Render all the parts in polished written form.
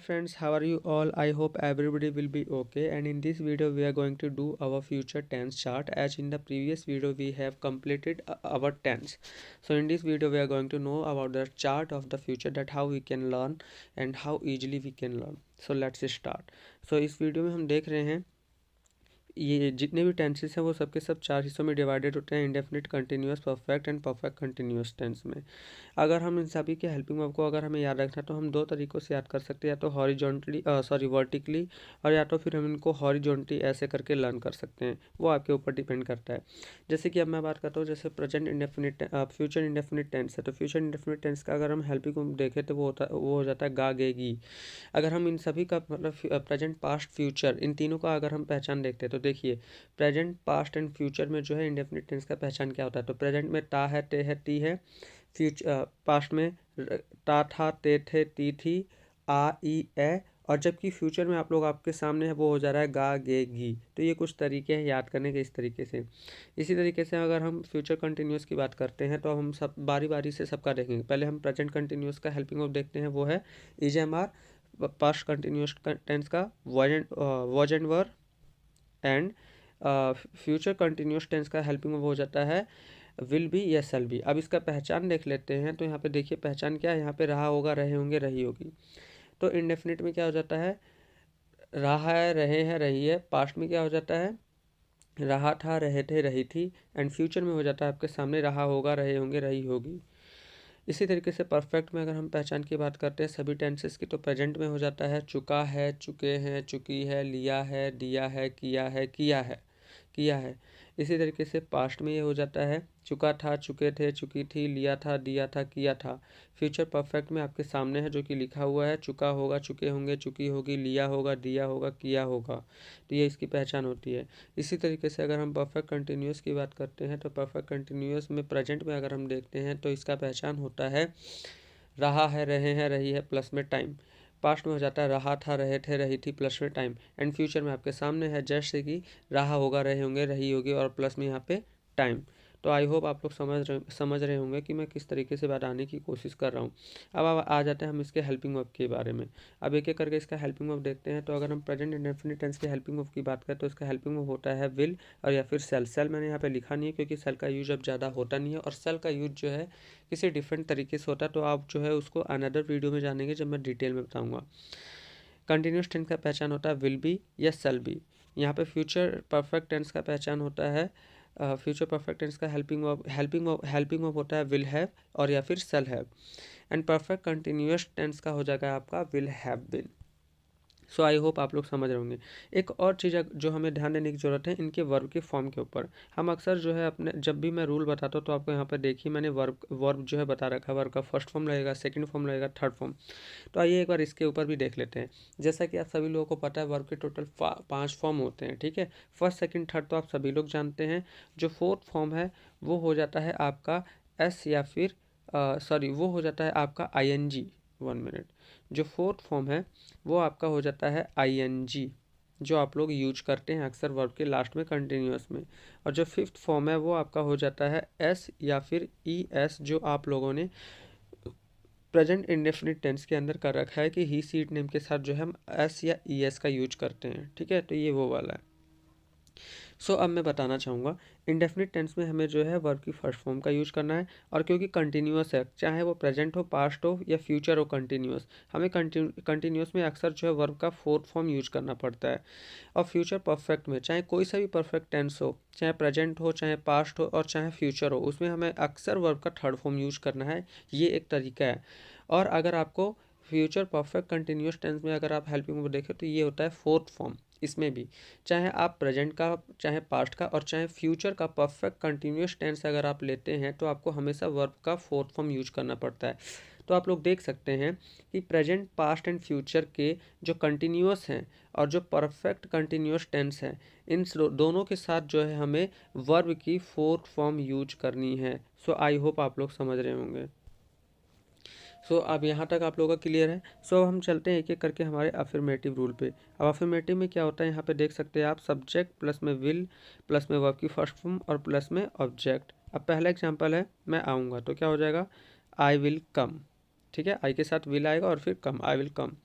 friends, how are you all? I hope everybody will be okay, and in this video we are going to do our future tense chart. As in the previous video we have completed our tense. So in this video we are going to know about the chart of the future, that how we can learn and how easily we can learn. So let's start. So इस video में हम देख रहे हैं ये जितने भी tenses हैं वो सबके सब चार हिस्सों में डिवाइडेड होते हैं, indefinite, continuous, perfect and perfect continuous tense में। अगर हम इन सभी के हेल्पिंग वर्ब को अगर हमें याद रखना है तो हम दो तरीक़ों से याद कर सकते हैं, या तो हॉरिजॉन्टली वर्टिकली, और या तो फिर हम इनको हॉरिजॉन्टली ऐसे करके लर्न कर सकते हैं, वो आपके ऊपर डिपेंड करता है। जैसे कि अब मैं बात करता हूँ, जैसे present indefinite future indefinite tense है, तो फ्यूचर इंडेफिनिट टेंस का अगर हम हेल्पिंग वर्ब देखें तो वो हो जाता है गा गेगी। अगर हम इन सभी का मतलब प्रेजेंट, पास्ट, फ्यूचर, इन तीनों का अगर हम पहचान देखते हैं तो देखिए प्रेजेंट, पास्ट एंड फ्यूचर में जो है इंडेफिनिट टेंस का पहचान क्या होता है। तो प्रेजेंट में टा है, टे है, टी है। फ्यूचर पास्ट में टा था, ते थे, ती थी, आ ई ए, और जबकि फ्यूचर में आप लोग आपके सामने है वो हो जा रहा है गा गे गी। तो ये कुछ तरीके हैं याद करने के इस तरीके से। इसी तरीके से अगर हम फ्यूचर कंटिन्यूस की बात करते हैं तो हम सब बारी बारी से सबका देखेंगे। पहले हम प्रेजेंट कंटिन्यूस का हेल्पिंग वर्ब देखते हैं, वो है is am are. Past continuous tense का was and were, and future continuous tense का हेल्पिंग वर्ब हो जाता है विल बी या शैल बी। अब इसका पहचान देख लेते हैं। तो यहाँ पे देखिए पहचान क्या है, यहाँ पे रहा होगा, रहे होंगे, रही होगी। तो इंडेफिनिट में क्या हो जाता है, रहा है, रहे हैं, रही है। पास्ट में क्या हो जाता है, रहा था, रहे थे, रही थी। एंड फ्यूचर में हो जाता है आपके सामने रहा होगा, रहे होंगे, रही होगी। इसी तरीके से परफेक्ट में अगर हम पहचान की बात करते हैं सभी टेंसेस की, तो प्रेजेंट में हो जाता है चुका है, चुके हैं, चुकी है, लिया है, दिया है, किया है, किया है, किया है। इसी तरीके से पास्ट में ये हो जाता है चुका था, चुके थे, चुकी थी, लिया था, दिया था, किया था। फ्यूचर परफेक्ट में आपके सामने है जो कि लिखा हुआ है चुका होगा, चुके होंगे, चुकी होगी, लिया होगा, दिया होगा, किया होगा। तो ये इसकी पहचान होती है। इसी तरीके से अगर हम परफेक्ट कंटिन्यूस की बात करते हैं तो परफेक्ट कंटिन्यूस में प्रेजेंट में अगर हम देखते हैं तो इसका पहचान होता है रहा है, रहे हैं, रही है, प्लस में टाइम। पास्ट में हो जाता है रहा था, रहे थे, रही थी, प्लस में टाइम। एंड फ्यूचर में आपके सामने है जैसे कि रहा होगा, रहे होंगे, रही होगी, और प्लस में यहाँ पे टाइम। तो आई होप आप लोग समझ रहे होंगे कि मैं किस तरीके से बताने की कोशिश कर रहा हूँ। अब आ जाते हैं हम इसके हेल्पिंग वर्ब के बारे में। अब एक एक करके इसका हेल्पिंग वर्ब देखते हैं। तो अगर हम प्रेजेंट इंडेफिनिट टेंस के हेल्पिंग वर्ब की बात करें तो इसका हेल्पिंग वर्ब होता है विल, और या फिर सेल। सेल मैंने यहाँ पे लिखा नहीं है क्योंकि सेल का यूज अब ज़्यादा होता नहीं है, और सेल का यूज जो है किसी डिफरेंट तरीके से होता है। तो आप जो है उसको अनदर वीडियो में जानेंगे जब मैं डिटेल में बताऊँगा। कंटिन्यूस टेंस का पहचान होता है विल बी या सेल बी। यहाँ पे फ्यूचर परफेक्ट टेंस का पहचान होता है फ्यूचर परफेक्ट टेंस का हेल्पिंग वर्ब होता है विल हैव और या फिर shall have. And perfect continuous tense का हो जाएगा आपका will have been. So I hope आप लोग समझ रहे होंगे। एक और चीज़ जो हमें ध्यान देने की ज़रूरत है इनके वर्ब के फॉर्म के ऊपर। हम अक्सर जो है अपने जब भी मैं रूल बताता हूँ तो आपको यहाँ पर देखिए मैंने वर्ब जो है बता रखा है। वर्ब का फर्स्ट फॉर्म लगेगा, सेकंड फॉर्म लगेगा, थर्ड फॉर्म। तो आइए एक बार इसके ऊपर भी देख लेते हैं। जैसा कि आप सभी लोगों को पता है वर्ब के टोटल 5 फॉर्म होते हैं, ठीक है। फर्स्ट, सेकंड, थर्ड तो आप सभी लोग जानते हैं। जो फोर्थ फॉर्म है वो हो जाता है आपका एस या फिर वो हो जाता है आपका ING। 1 मिनट। जो फोर्थ फॉर्म है वो आपका हो जाता है ING, जो आप लोग यूज करते हैं अक्सर वर्ब के लास्ट में कंटिन्यूअस में। और जो फिफ्थ फॉर्म है वो आपका हो जाता है S या फिर ES, जो आप लोगों ने प्रेजेंट इंडेफिनिट टेंस के अंदर कर रखा है कि ही सी इट नेम के साथ जो है हम S या ES का यूज करते हैं, ठीक है। तो ये वो वाला है। सो अब मैं बताना चाहूँगा इंडेफिनिट टेंस में हमें जो है वर्ब की फर्स्ट फॉर्म का यूज करना है। और क्योंकि कंटिन्यूअस है, चाहे वो प्रेजेंट हो, पास्ट हो या फ्यूचर हो, कंटिन्यूअस, हमें कंटिन्यूअस में अक्सर जो है वर्ब का फोर्थ फॉर्म यूज करना पड़ता है। और फ्यूचर परफेक्ट में चाहे कोई सा भी परफेक्ट टेंस हो, चाहे प्रेजेंट हो, चाहे पास्ट हो और चाहे फ्यूचर हो, उसमें हमें अक्सर वर्ब का थर्ड फॉर्म यूज करना है। ये एक तरीका है। और अगर आपको फ्यूचर परफेक्ट कंटिन्यूअस टेंस में अगर आप हेल्पिंग वर्ब देखें तो ये होता है फोर्थ फॉर्म। इसमें भी चाहे आप प्रेजेंट का, चाहे पास्ट का और चाहे फ्यूचर का परफेक्ट कंटिन्यूअस टेंस अगर आप लेते हैं तो आपको हमेशा वर्ब का फोर्थ फॉर्म यूज करना पड़ता है। तो आप लोग देख सकते हैं कि प्रेजेंट, पास्ट एंड फ्यूचर के जो कंटिन्यूअस हैं और जो परफेक्ट कंटिन्यूअस टेंस है, इन दोनों के साथ जो है हमें वर्ब की फोर्थ फॉर्म यूज करनी है। सो आई होप आप लोग समझ रहे होंगे। सो अब यहाँ तक आप लोगों का क्लियर है। सो अब हम चलते हैं एक एक करके हमारे अफर्मेटिव रूल पे। अब अफर्मेटिव में क्या होता है, यहाँ पे देख सकते हैं आप सब्जेक्ट प्लस में विल प्लस में वर्ब की फर्स्ट फॉर्म और प्लस में ऑब्जेक्ट। अब पहला एग्जांपल है मैं आऊँगा, तो क्या हो जाएगा आई विल कम, ठीक है। आई के साथ विल आएगा और फिर कम, आई विल कम।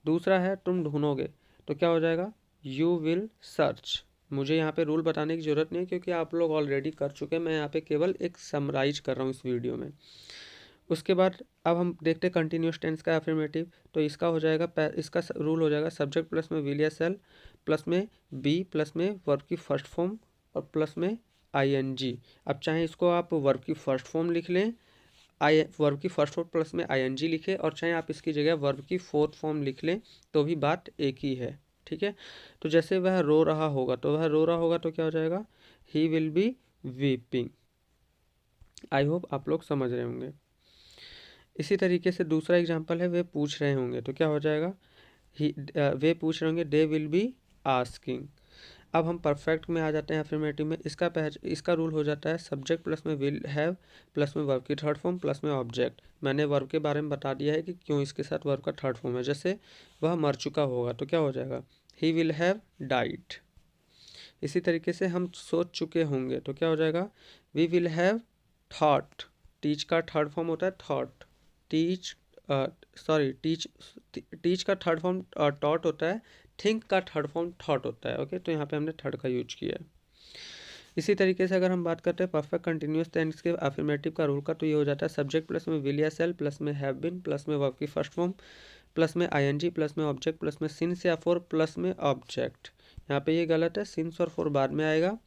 दूसरा है तुम ढूंढोगे, तो क्या हो जाएगा, यू विल सर्च। मुझे यहाँ पे रूल बताने की ज़रूरत नहीं है क्योंकि आप लोग ऑलरेडी कर चुके हैं, मैं यहाँ पे केवल एक समराइज कर रहा हूँ इस वीडियो में। उसके बाद अब हम देखते हैं कंटिन्यूस टेंस का अफर्मेटिव। तो इसका हो जाएगा, इसका रूल हो जाएगा सब्जेक्ट प्लस में विल या सेल, प्लस में बी, प्लस में वर्ब की फर्स्ट फॉर्म और प्लस में आईएनजी। अब चाहे इसको आप वर्ब की फर्स्ट फॉर्म लिख लें, वर्ब की फर्स्ट फॉर्म प्लस में आईएनजी लिखें, और चाहे आप इसकी जगह वर्ब की फोर्थ फॉर्म लिख लें, तो भी बात एक ही है। ठीक है, तो जैसे वह रो रहा होगा, तो वह रो रहा होगा तो क्या हो जाएगा, he will be weeping. I hope आप लोग समझ रहे होंगे। इसी तरीके से दूसरा एग्जाम्पल है, वे पूछ रहे होंगे, तो क्या हो जाएगा, वे पूछ रहे होंगे, दे विल बी आस्किंग। अब हम परफेक्ट में आ जाते हैं अफर्मेटिव में। इसका रूल हो जाता है सब्जेक्ट प्लस में विल हैव, प्लस में वर्ब की थर्ड फॉर्म, प्लस में ऑब्जेक्ट। मैंने वर्ब के बारे में बता दिया है कि क्यों इसके साथ वर्ब का थर्ड फॉर्म है। जैसे वह मर चुका होगा, तो क्या हो जाएगा, ही विल हैव डाइड। इसी तरीके से हम सोच चुके होंगे, तो क्या हो जाएगा, we will have thought. Teach का थर्ड फॉर्म होता है थॉट। टीच टीच का थर्ड फॉर्म टॉट होता है, थिंक का थर्ड फॉर्म थॉट होता है। ओके, तो यहाँ पे हमने थर्ड का यूज किया है। इसी तरीके से अगर हम बात करते हैं परफेक्ट कंटिन्यूस टेंस के अफर्मेटिव का रूल का, तो ये हो जाता है सब्जेक्ट प्लस में विल या सेल, प्लस में हैव बीन, प्लस में वर्ब की फर्स्ट फॉर्म, प्लस में आईएनजी, प्लस में ऑब्जेक्ट, प्लस में सिंस या फॉर, प्लस में ऑब्जेक्ट। यहाँ पे ये गलत है, सिंस और फॉर बाद में आएगा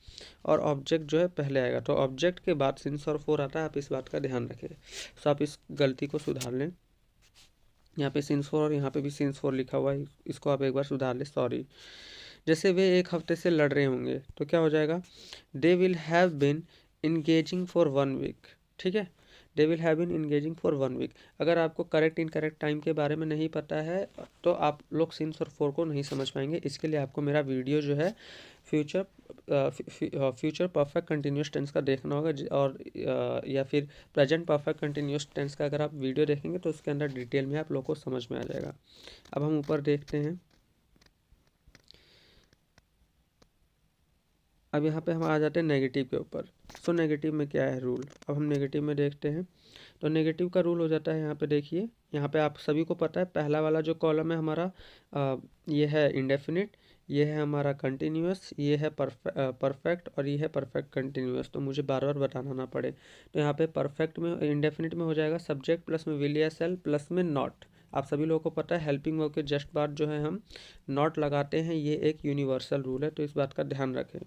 और ऑब्जेक्ट जो है पहले आएगा। तो ऑब्जेक्ट के बाद सिंस और फॉर आता है, आप इस बात का ध्यान रखें। तो आप इस गलती को सुधार लें। यहाँ पे सिंस फॉर और यहाँ पे भी सिंस फॉर लिखा हुआ है, इसको आप एक बार सुधार लें, सॉरी। जैसे वे एक हफ्ते से लड़ रहे होंगे, तो क्या हो जाएगा, they will have been engaging for 1 week. ठीक है, they will have been engaging for 1 week. अगर आपको करेक्ट इनकरेक्ट टाइम के बारे में नहीं पता है, तो आप लोग सिंस और फॉर को नहीं समझ पाएंगे। इसके लिए आपको मेरा वीडियो जो है फ्यूचर परफेक्ट कंटिन्यूस टेंस का देखना होगा, और या फिर प्रेजेंट परफेक्ट कंटिन्यूस टेंस का अगर आप वीडियो देखेंगे तो उसके अंदर डिटेल में आप लोग को समझ में आ जाएगा। अब हम ऊपर देखते हैं। अब यहाँ पे हम आ जाते हैं नेगेटिव के ऊपर। सो नेगेटिव में क्या है रूल, अब हम नेगेटिव में देखते हैं। तो नेगेटिव का रूल हो जाता है, यहाँ पे देखिए, यहाँ पे आप सभी को पता है, पहला वाला जो कॉलम है हमारा, ये है इंडेफिनिट, ये है हमारा कंटिन्यूअस, ये है परफेक्ट और ये है परफेक्ट कंटिन्यूअस। तो मुझे बार बार बताना ना पड़े। तो यहाँ पे परफेक्ट में, इंडेफिनिट में हो जाएगा सब्जेक्ट प्लस में विल या सेल, प्लस में नॉट। आप सभी लोगों को पता है हेल्पिंग वर्ब के जस्ट बाद जो है हम नॉट लगाते हैं, ये एक यूनिवर्सल रूल है, तो इस बात का ध्यान रखें।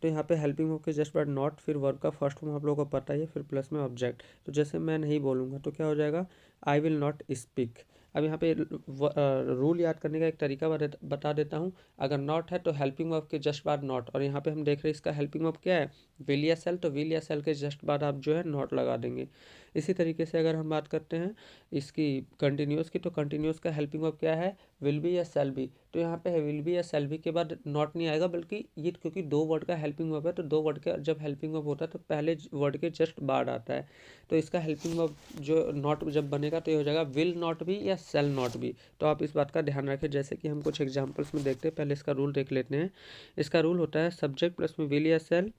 तो यहाँ पे हेल्पिंग वर्ब के जस्ट बाद नॉट, फिर वर्ब का फर्स्ट फॉर्म आप लोगों को पता ही है, फिर प्लस में ऑब्जेक्ट। तो जैसे मैं नहीं बोलूँगा तो क्या हो जाएगा, आई विल नॉट स्पीक। अब यहाँ पे रूल याद करने का एक तरीका बता देता हूँ। अगर नॉट है तो हेल्पिंग वर्ब के जस्ट बाद नॉट, और यहाँ पे हम देख रहे हैं इसका हेल्पिंग वर्ब क्या है, विल या सेल, तो विल या सेल के जस्ट बाद आप जो है नॉट लगा देंगे। इसी तरीके से अगर हम बात करते हैं इसकी कंटिन्यूस की, तो कंटिन्यूस का हेल्पिंग वर्ब क्या है, विल बी या सेल बी। तो यहाँ पे विल बी या सेल बी के बाद नॉट नहीं आएगा, बल्कि ये क्योंकि 2 वर्ड का हेल्पिंग वर्ब है, तो 2 वर्ड का जब हेल्पिंग वर्ब होता है तो पहले वर्ड के जस्ट बाद आता है। तो इसका हेल्पिंग वर्ब जो नॉट जब बनेगा तो ये हो जाएगा विल नॉट बी या सेल नॉट बी। तो आप इस बात का ध्यान रखें। जैसे कि हम कुछ एग्जाम्पल्स में देखते हैं, पहले इसका रूल देख लेते हैं। इसका रूल होता है सब्जेक्ट प्लस में विल या सेल,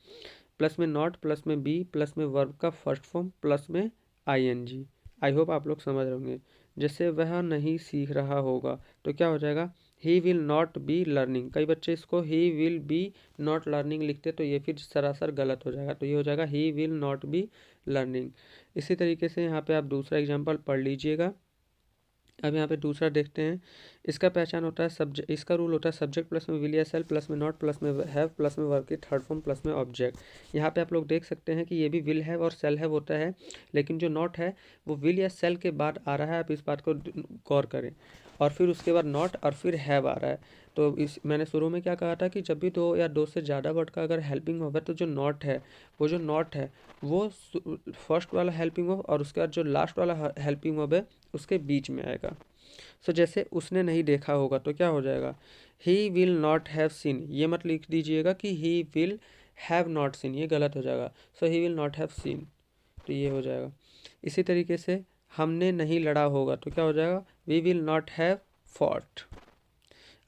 प्लस में नॉट, प्लस में बी, प्लस में वर्ब का फर्स्ट फॉर्म, प्लस में आईएनजी। आई होप आप लोग समझ रहे होंगे। जैसे वह नहीं सीख रहा होगा, तो क्या हो जाएगा, he will not be learning. कई बच्चे इसको he will be not learning लिखते, तो ये फिर सरासर गलत हो जाएगा। तो ये हो जाएगा he will not be learning. इसी तरीके से यहाँ पे आप दूसरा एग्जाम्पल पढ़ लीजिएगा। अब यहाँ पे दूसरा देखते हैं। इसका पहचान होता है सब्जेक्ट, इसका रूल होता है सब्जेक्ट प्लस में विल या सेल, प्लस में नॉट, प्लस में हैव, प्लस में वर्ब की थर्ड फॉर्म, प्लस में ऑब्जेक्ट। यहाँ पे आप लोग देख सकते हैं कि ये भी विल हैव और सेल हैव होता है, लेकिन जो नॉट है वो विल या सेल के बाद आ रहा है। आप इस बात को गौर करें। और फिर उसके बाद नॉट और फिर हैव आ रहा है। तो इस मैंने शुरू में क्या कहा था कि जब भी 2 या 2 से ज़्यादा वर्ड का अगर हेल्पिंग वर्ब है, तो जो नॉट है वो फर्स्ट वाला हेल्पिंग वर्ब और उसके बाद जो लास्ट वाला हेल्पिंग वर्ब है उसके बीच में आएगा। सो जैसे उसने नहीं देखा होगा, तो क्या हो जाएगा, he will not have seen. ये मत लिख दीजिएगा कि he will have not seen, ये गलत हो जाएगा। So he will not have seen, तो ये हो जाएगा। इसी तरीके से हमने नहीं लड़ा होगा, तो क्या हो जाएगा, we will not have fought.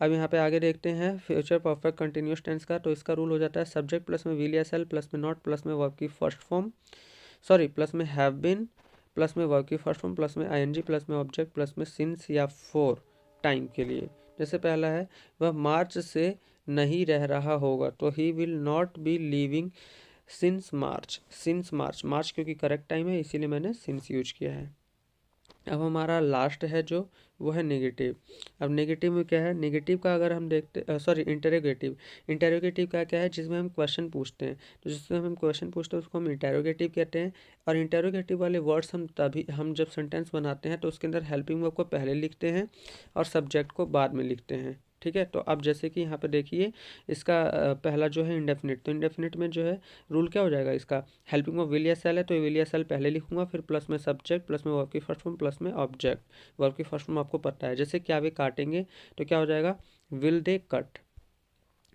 अब यहाँ पे आगे देखते हैं फ्यूचर परफेक्ट कंटिन्यूस टेंस का। तो इसका रूल हो जाता है सब्जेक्ट प्लस में विल या सेल, प्लस में नॉट, प्लस में वर्ब की फर्स्ट फॉर्म, प्लस में हैव बीन, प्लस में वर्ब की फर्स्ट फॉर्म, प्लस में आईएनजी, प्लस में ऑब्जेक्ट, प्लस में सिंस या फोर, टाइम के लिए। जैसे पहला है वह मार्च से नहीं रह रहा होगा, तो he will not be leaving since March. Since March, March क्योंकि करेक्ट टाइम है इसीलिए मैंने सिंस यूज किया है। अब हमारा लास्ट है जो वो है नेगेटिव। अब नेगेटिव में क्या है, नेगेटिव का अगर हम देखते सॉरी इंटेरोगेटिव। इंटेरोगेटिव का क्या है, जिसमें हम क्वेश्चन पूछते हैं, तो जिसमें हम क्वेश्चन पूछते हैं उसको हम इंटेरोगेटिव कहते हैं। और इंटेरोगेटिव वाले वर्ड्स हम जब सेंटेंस बनाते हैं तो उसके अंदर हेल्पिंग वर्ब को पहले लिखते हैं और सब्जेक्ट को बाद में लिखते हैं। ठीक है, तो अब जैसे कि यहाँ पे देखिए इसका पहला जो है इंडेफिनिट, तो इंडेफिनिट में जो है रूल क्या हो जाएगा इसका, हेल्पिंग वर्ब विल या सेल है तो विल या सेल पहले लिखूंगा, फिर प्लस में सब्जेक्ट, प्लस में वर्ब की फर्स्ट फॉर्म, प्लस में ऑब्जेक्ट। वर्ब की फर्स्ट फॉर्म आपको पता है, जैसे क्या वे काटेंगे तो क्या हो जाएगा विल दे कट।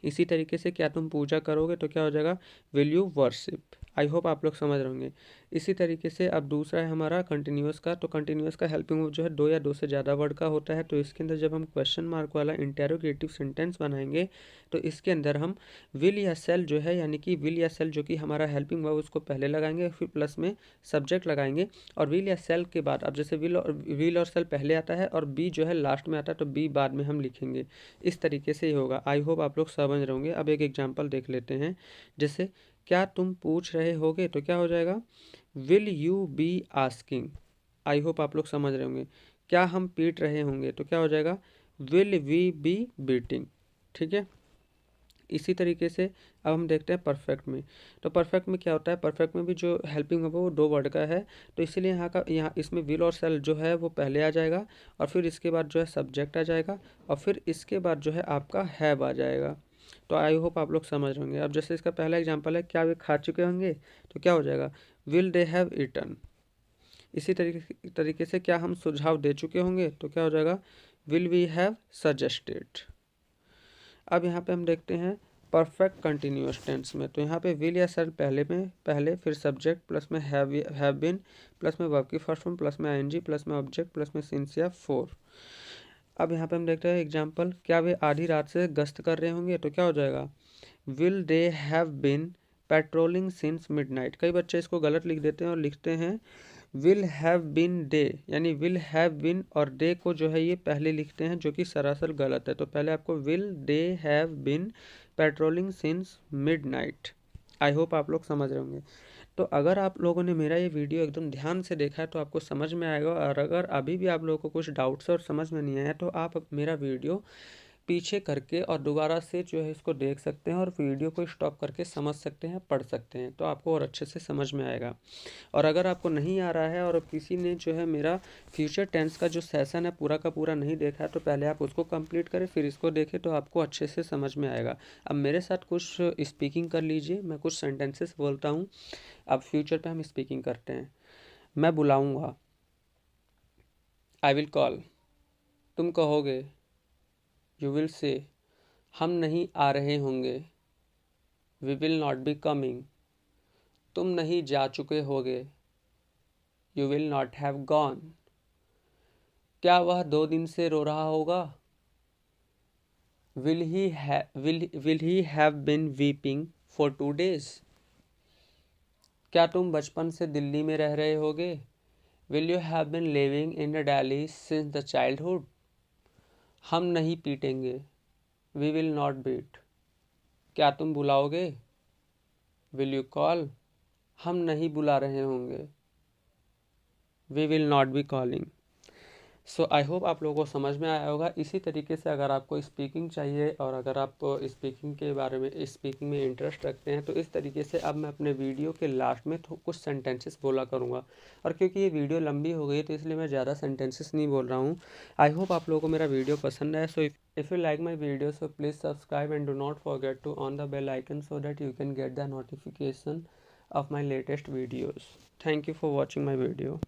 इसी तरीके से क्या तुम पूजा करोगे तो क्या हो जाएगा will you worship. I hope आप लोग समझ रहे होंगे। इसी तरीके से अब दूसरा है हमारा कंटिन्यूअस का, तो कंटिन्यूअस का हेल्पिंग वर्ब जो है दो या दो से ज़्यादा वर्ड का होता है, तो इसके अंदर जब हम क्वेश्चन मार्क वाला इंटेरोगेटिव सेंटेंस बनाएंगे तो इसके अंदर हम विल या सेल जो है, यानी कि विल या सेल जो कि हमारा हेल्पिंग वर्ब उसको पहले लगाएंगे, फिर प्लस में सब्जेक्ट लगाएंगे, और विल या सेल के बाद अब जैसे विल और सेल पहले आता है और बी जो है लास्ट में आता है तो बी बाद में हम लिखेंगे। इस तरीके से ही होगा। आई होप आप लोग समझ रहे होंगे। अब एक एग्जांपल देख लेते हैं, जैसे क्या तुम पूछ रहे होगे तो क्या हो जाएगा will you be asking. I hope आप लोग समझ रहे होंगे। क्या हम पीट रहे होंगे तो क्या हो जाएगा विल वी बी बीटिंग। ठीक है, इसी तरीके से अब हम देखते हैं परफेक्ट में। तो परफेक्ट में क्या होता है, परफेक्ट में भी जो हेल्पिंग है वो दो वर्ड का है, तो इसीलिए यहाँ इसमें विल और सेल जो है वो पहले आ जाएगा, और फिर इसके बाद जो है सब्जेक्ट आ जाएगा, और फिर इसके बाद जो है आपका हैव आ जाएगा। तो आई होप आप लोग समझ रहे होंगे। अब जैसे इसका पहला एग्जाम्पल है, क्या वे खा चुके होंगे तो क्या हो जाएगा विल दे हैव ईटन। इसी तरीके से क्या हम सुझाव दे चुके होंगे तो क्या हो जाएगा विल वी हैव सजेस्टेड। अब यहाँ पे हम देखते हैं परफेक्ट कंटिन्यूअस टेंस में, तो यहाँ पे विल या सेल पहले फिर सब्जेक्ट, प्लस में हैव बीन, प्लस में वर्ब की फर्स्ट फॉर्म, प्लस में आईएनजी, प्लस में ऑब्जेक्ट, प्लस में सिंस या फोर। अब यहाँ पे हम देखते हैं एग्जाम्पल, क्या वे आधी रात से गश्त कर रहे होंगे तो क्या हो जाएगा will they have been patrolling since midnight. कई बच्चे इसको गलत लिख देते हैं और लिखते हैं विल हैव बीन डे, यानी विल हैव बीन और डे को जो है ये पहले लिखते हैं, जो कि सरासर गलत है। तो पहले आपको will they have been patrolling since midnight. I hope आप लोग समझ रहे होंगे। तो अगर आप लोगों ने मेरा ये वीडियो एकदम ध्यान से देखा है तो आपको समझ में आएगा, और अगर अभी भी आप लोगों को कुछ डाउट्स और समझ में नहीं आया तो आप मेरा वीडियो पीछे करके और दोबारा से जो है इसको देख सकते हैं, और वीडियो को स्टॉप करके समझ सकते हैं, पढ़ सकते हैं, तो आपको और अच्छे से समझ में आएगा। और अगर आपको नहीं आ रहा है और किसी ने जो है मेरा फ्यूचर टेंस का जो सेशन है पूरा का पूरा नहीं देखा है, तो पहले आप उसको कंप्लीट करें फिर इसको देखें, तो आपको अच्छे से समझ में आएगा। अब मेरे साथ कुछ स्पीकिंग कर लीजिए, मैं कुछ सेंटेंसेस बोलता हूँ। अब फ्यूचर पे हम स्पीकिंग करते हैं। मैं बुलाऊंगा, आई विल कॉल। तुम कहोगे, यू विल से। हम नहीं आ रहे होंगे, we will not be coming. तुम नहीं जा चुके होगे, you will not have gone. क्या वह 2 दिन से रो रहा होगा, will he have been weeping for 2 days। क्या तुम बचपन से दिल्ली में रह रहे होगे, will you have been living in Delhi since the childhood. हम नहीं पीटेंगे, वी विल नॉट बीट। क्या तुम बुलाओगे, विल यू कॉल। हम नहीं बुला रहे होंगे, we will not be calling. So I hope आप लोगों को समझ में आया होगा। इसी तरीके से अगर आपको स्पीकिंग चाहिए और अगर आप स्पीकिंग के बारे में स्पीकिंग में इंटरेस्ट रखते हैं तो इस तरीके से अब मैं अपने वीडियो के लास्ट में कुछ सेंटेंसेस बोला करूँगा। और क्योंकि ये वीडियो लंबी हो गई तो इसलिए मैं ज़्यादा सेंटेंसेस नहीं बोल रहा हूँ। आई होप आप लोगों को मेरा वीडियो पसंद है। So if you like my video so please subscribe and do not forget to on the bell icon so that you can get the notification of my latest videos. Thank you for watching my video.